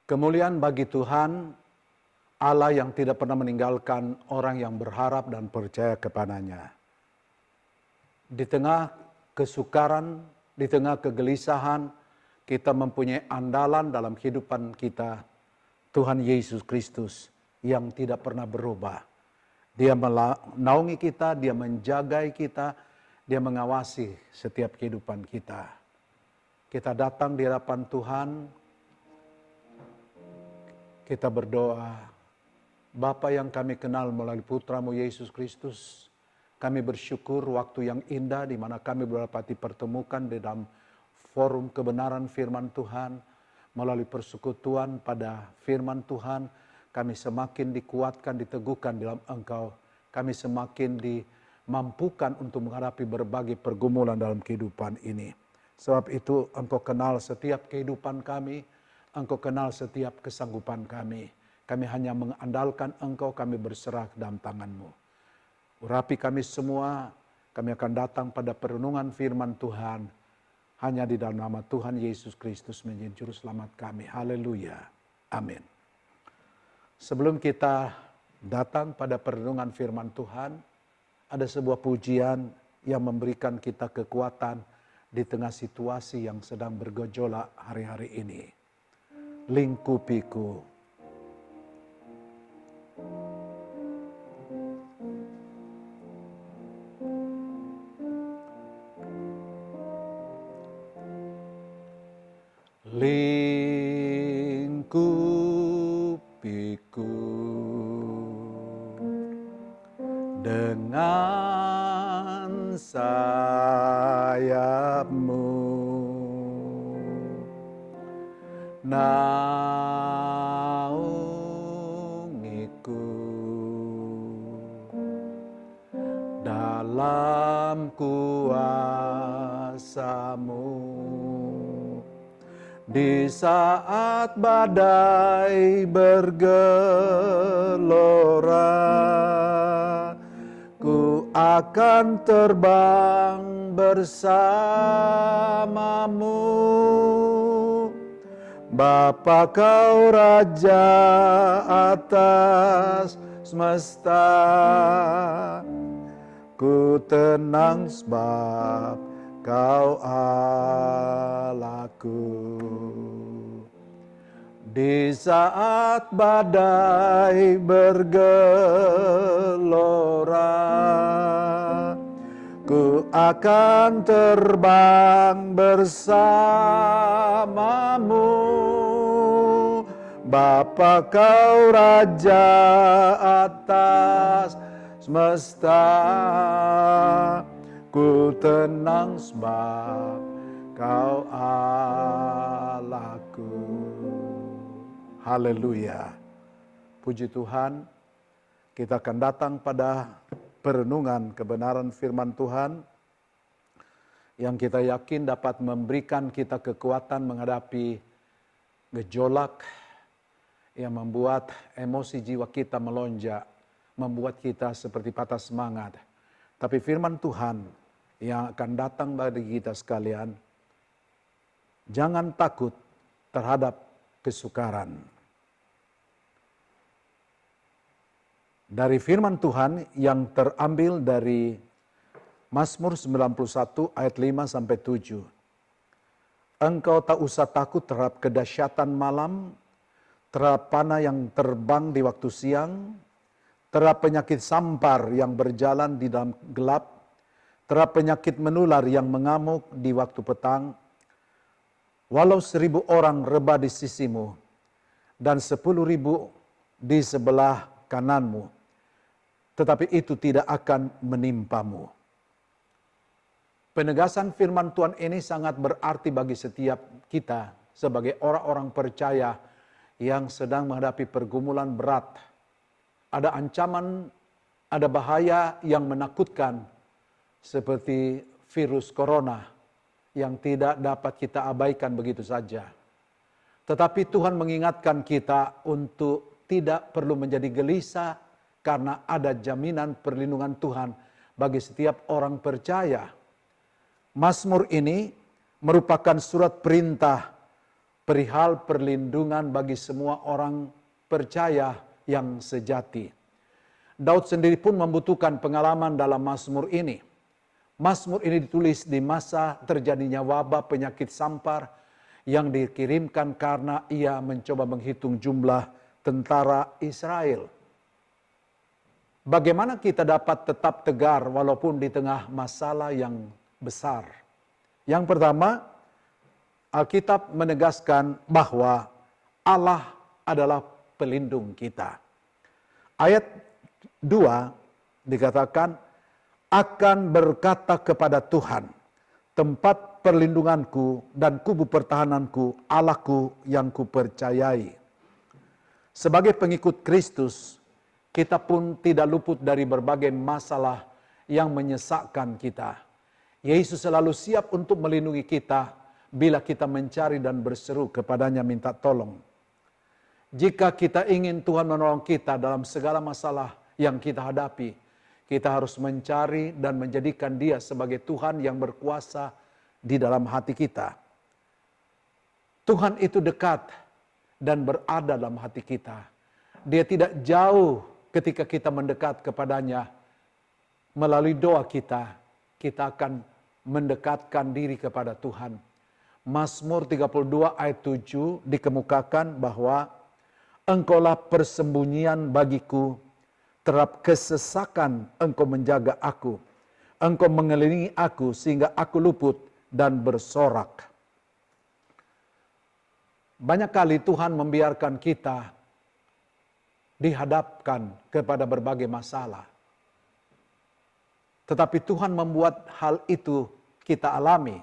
Kemuliaan bagi Tuhan, Allah yang tidak pernah meninggalkan orang yang berharap dan percaya kepadanya. Di tengah kesukaran, di tengah kegelisahan, kita mempunyai andalan dalam kehidupan kita, Tuhan Yesus Kristus yang tidak pernah berubah. Dia menaungi kita, dia menjagai kita, dia mengawasi setiap kehidupan kita. Kita datang di hadapan Tuhan, kita berdoa, Bapa yang kami kenal melalui Putramu Yesus Kristus, kami bersyukur waktu yang indah di mana kami dapat dipertemukan di dalam forum kebenaran firman Tuhan. Melalui persekutuan pada firman Tuhan, kami semakin dikuatkan, diteguhkan dalam Engkau. Kami semakin dimampukan untuk menghadapi berbagai pergumulan dalam kehidupan ini. Sebab itu Engkau kenal setiap kehidupan kami, Engkau kenal setiap kesanggupan kami. Kami hanya mengandalkan Engkau, kami berserah dalam tangan-Mu. Urapi kami semua, kami akan datang pada perenungan firman Tuhan. Hanya di dalam nama Tuhan Yesus Kristus menjadi juru selamat kami. Haleluya. Amin. Sebelum kita datang pada perenungan firman Tuhan, ada sebuah pujian yang memberikan kita kekuatan di tengah situasi yang sedang bergejolak hari-hari ini. Lingkupiku. Lingkupiku dengan sayap-Mu, naungiku dalam kuasa-Mu. Di saat badai bergelora, ku akan terbang bersama-Mu. Bapa Kau Raja atas semesta, ku tenang sebab Kau Allahku. Di saat badai bergelora, ku akan terbang bersama-Mu. Bapa Kau Raja atas semesta, ku tenang sebab Kau Allahku. Haleluya. Puji Tuhan, kita akan datang pada perenungan kebenaran firman Tuhan yang kita yakin dapat memberikan kita kekuatan menghadapi gejolak yang membuat emosi jiwa kita melonjak, membuat kita seperti patah semangat. Tapi firman Tuhan yang akan datang bagi kita sekalian, jangan takut terhadap kesukaran. Dari firman Tuhan yang terambil dari Mazmur 91 ayat 5 sampai 7. Engkau tak usah takut terhadap kedahsyatan malam, terhadap panah yang terbang di waktu siang, terhadap penyakit sampar yang berjalan di dalam gelap, terhadap penyakit menular yang mengamuk di waktu petang. Walau 1000 orang rebah di sisimu, dan 10.000 di sebelah kananmu, tetapi itu tidak akan menimpamu. Penegasan firman Tuhan ini sangat berarti bagi setiap kita sebagai orang-orang percaya yang sedang menghadapi pergumulan berat. Ada ancaman, ada bahaya yang menakutkan seperti virus corona yang tidak dapat kita abaikan begitu saja. Tetapi Tuhan mengingatkan kita untuk tidak perlu menjadi gelisah karena ada jaminan perlindungan Tuhan bagi setiap orang percaya. Mazmur ini merupakan surat perintah perihal perlindungan bagi semua orang percaya yang sejati. Daud sendiri pun membutuhkan pengalaman dalam Mazmur ini. Mazmur ini ditulis di masa terjadinya wabah penyakit sampar yang dikirimkan karena ia mencoba menghitung jumlah tentara Israel. Bagaimana kita dapat tetap tegar walaupun di tengah masalah yang besar? Yang pertama, Alkitab menegaskan bahwa Allah adalah pelindung kita. Ayat 2 dikatakan, akan berkata kepada Tuhan, tempat perlindunganku dan kubu pertahananku, Allahku yang kupercayai. Sebagai pengikut Kristus, kita pun tidak luput dari berbagai masalah yang menyesakkan kita. Yesus selalu siap untuk melindungi kita bila kita mencari dan berseru kepadanya minta tolong. Jika kita ingin Tuhan menolong kita dalam segala masalah yang kita hadapi, kita harus mencari dan menjadikan Dia sebagai Tuhan yang berkuasa di dalam hati kita. Tuhan itu dekat dan berada dalam hati kita. Dia tidak jauh ketika kita mendekat kepadanya. Melalui doa kita akan mendekatkan diri kepada Tuhan. Mazmur 32 ayat 7 dikemukakan bahwa Engkaulah persembunyian bagiku, terhadap kesesakan Engkau menjaga aku. Engkau mengelilingi aku sehingga aku luput dan bersorak. Banyak kali Tuhan membiarkan kita dihadapkan kepada berbagai masalah. Tetapi Tuhan membuat hal itu kita alami.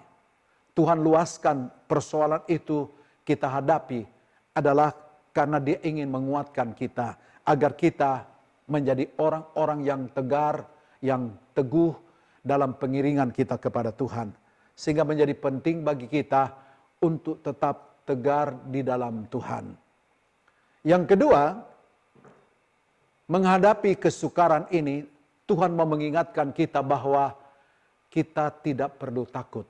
Tuhan luaskan persoalan itu kita hadapi adalah karena Dia ingin menguatkan kita agar kita menjadi orang-orang yang tegar, yang teguh dalam pengiringan kita kepada Tuhan. Sehingga menjadi penting bagi kita untuk tetap tegar di dalam Tuhan. Yang kedua, menghadapi kesukaran ini, Tuhan mau mengingatkan kita bahwa kita tidak perlu takut.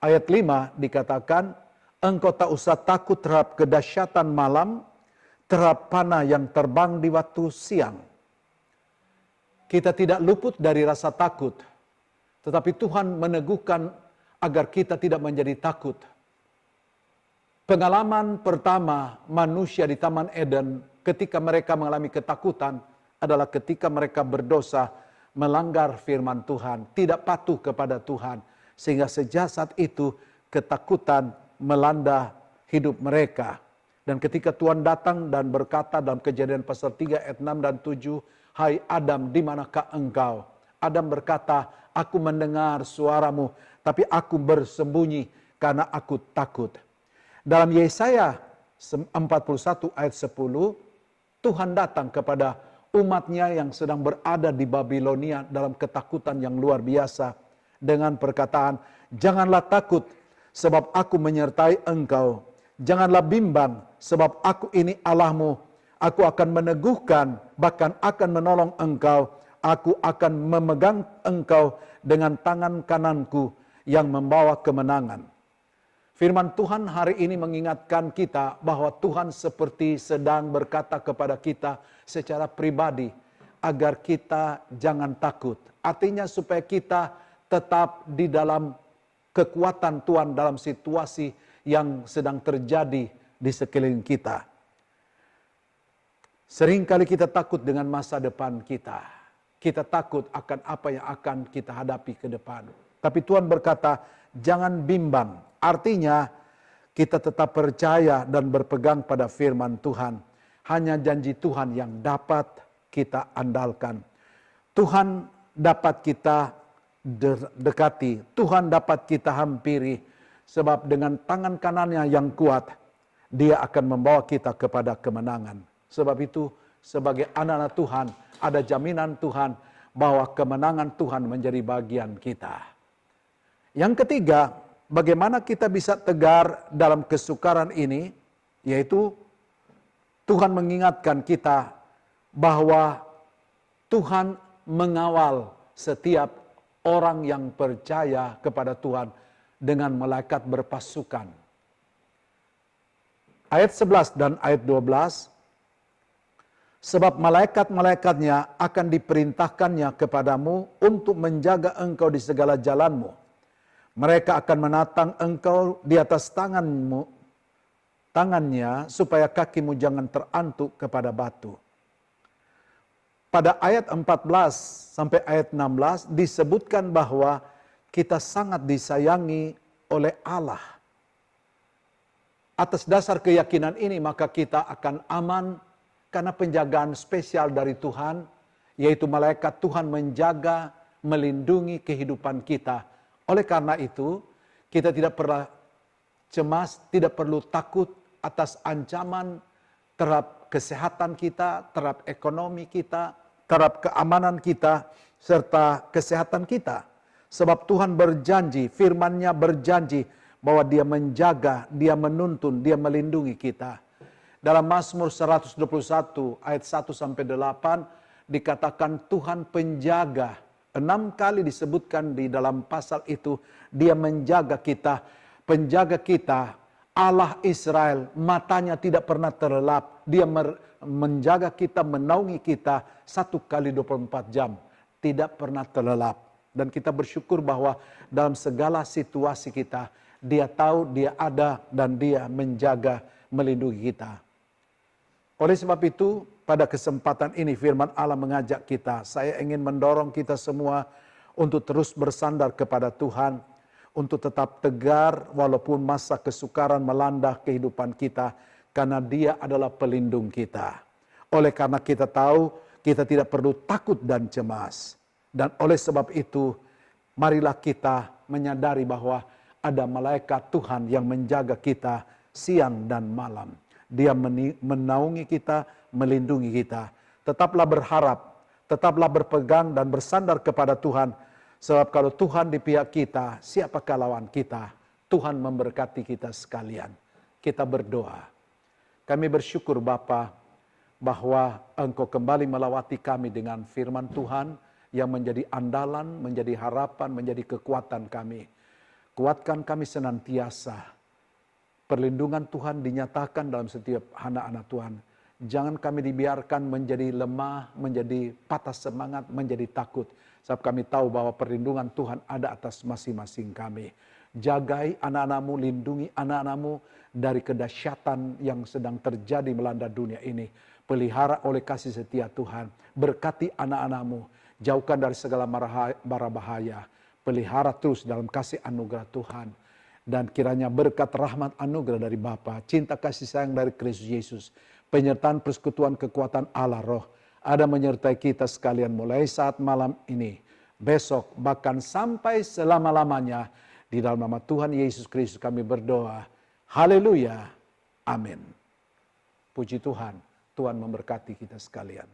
Ayat 5 dikatakan, engkau tak usah takut terhadap kedahsyatan malam, terhadap panah yang terbang di waktu siang. Kita tidak luput dari rasa takut, tetapi Tuhan meneguhkan agar kita tidak menjadi takut. Pengalaman pertama manusia di Taman Eden ketika mereka mengalami ketakutan adalah ketika mereka berdosa, melanggar firman Tuhan, tidak patuh kepada Tuhan. Sehingga sejak saat itu ketakutan melanda hidup mereka. Dan ketika Tuhan datang dan berkata dalam Kejadian pasal 3 ayat 6 dan 7, hai Adam, di manakah engkau? Adam berkata, aku mendengar suaramu, tapi aku bersembunyi karena aku takut. Dalam Yesaya 41 ayat 10, Tuhan datang kepada umatnya yang sedang berada di Babilonia dalam ketakutan yang luar biasa. Dengan perkataan, janganlah takut sebab aku menyertai engkau. Janganlah bimbang sebab aku ini Allahmu. Aku akan meneguhkan, bahkan akan menolong engkau. Aku akan memegang engkau dengan tangan kananku yang membawa kemenangan. Firman Tuhan hari ini mengingatkan kita bahwa Tuhan seperti sedang berkata kepada kita secara pribadi agar kita jangan takut. Artinya supaya kita tetap di dalam kekuatan Tuhan dalam situasi yang sedang terjadi di sekeliling kita. Seringkali kita takut dengan masa depan kita. Kita takut akan apa yang akan kita hadapi ke depan. Tapi Tuhan berkata, jangan bimbang. Artinya, kita tetap percaya dan berpegang pada firman Tuhan. Hanya janji Tuhan yang dapat kita andalkan. Tuhan dapat kita dekati. Tuhan dapat kita hampiri. Sebab dengan tangan kanannya yang kuat, Dia akan membawa kita kepada kemenangan. Sebab itu, sebagai anak-anak Tuhan, ada jaminan Tuhan bahwa kemenangan Tuhan menjadi bagian kita. Yang ketiga, bagaimana kita bisa tegar dalam kesukaran ini, yaitu Tuhan mengingatkan kita bahwa Tuhan mengawal setiap orang yang percaya kepada Tuhan dengan malaikat berpasukan. Ayat 11 dan ayat 12. Sebab malaikat-malaikatnya akan diperintahkannya kepadamu untuk menjaga engkau di segala jalanmu. Mereka akan menatang engkau di atas tangannya supaya kakimu jangan terantuk kepada batu. Pada ayat 14 sampai ayat 16 disebutkan bahwa kita sangat disayangi oleh Allah. Atas dasar keyakinan ini maka kita akan aman karena penjagaan spesial dari Tuhan, yaitu malaikat Tuhan menjaga, melindungi kehidupan kita. Oleh karena itu, kita tidak perlu cemas, tidak perlu takut atas ancaman terhadap kesehatan kita, terhadap ekonomi kita, terhadap keamanan kita, serta kesehatan kita. Sebab Tuhan berjanji, firman-Nya berjanji bahwa Dia menjaga, Dia menuntun, Dia melindungi kita. Dalam Mazmur 121 ayat 1 sampai 8 dikatakan Tuhan penjaga. 6 kali disebutkan di dalam pasal itu, Dia menjaga kita, penjaga kita. Allah Israel, matanya tidak pernah terlelap. Dia menjaga kita, menaungi kita 1 kali 24 jam. Tidak pernah terlelap. Dan kita bersyukur bahwa dalam segala situasi kita, Dia tahu, Dia ada, dan Dia menjaga, melindungi kita. Oleh sebab itu, pada kesempatan ini firman Allah mengajak kita, saya ingin mendorong kita semua untuk terus bersandar kepada Tuhan, untuk tetap tegar walaupun masa kesukaran melanda kehidupan kita, karena Dia adalah pelindung kita. Oleh karena kita tahu, kita tidak perlu takut dan cemas. Dan oleh sebab itu, marilah kita menyadari bahwa ada malaikat Tuhan yang menjaga kita siang dan malam. Dia menaungi kita, melindungi kita. Tetaplah berharap, tetaplah berpegang dan bersandar kepada Tuhan. Sebab kalau Tuhan di pihak kita, siapakah lawan kita? Tuhan memberkati kita sekalian. Kita berdoa. Kami bersyukur Bapa bahwa Engkau kembali melawati kami dengan firman Tuhan yang menjadi andalan, menjadi harapan, menjadi kekuatan kami. Kuatkan kami senantiasa. Perlindungan Tuhan dinyatakan dalam setiap anak-anak Tuhan. Jangan kami dibiarkan menjadi lemah, menjadi patah semangat, menjadi takut. Sebab kami tahu bahwa perlindungan Tuhan ada atas masing-masing kami. Jagai anak-anakmu, lindungi anak-anakmu dari kedahsyatan yang sedang terjadi melanda dunia ini. Pelihara oleh kasih setia Tuhan. Berkati anak-anakmu. Jauhkan dari segala mara bahaya. Pelihara terus dalam kasih anugerah Tuhan. Dan kiranya berkat rahmat anugerah dari Bapa, cinta kasih sayang dari Kristus Yesus, penyertaan persekutuan kekuatan Allah Roh, ada menyertai kita sekalian mulai saat malam ini, besok, bahkan sampai selama-lamanya. Di dalam nama Tuhan Yesus Kristus kami berdoa. Haleluya. Amin. Puji Tuhan. Tuhan memberkati kita sekalian.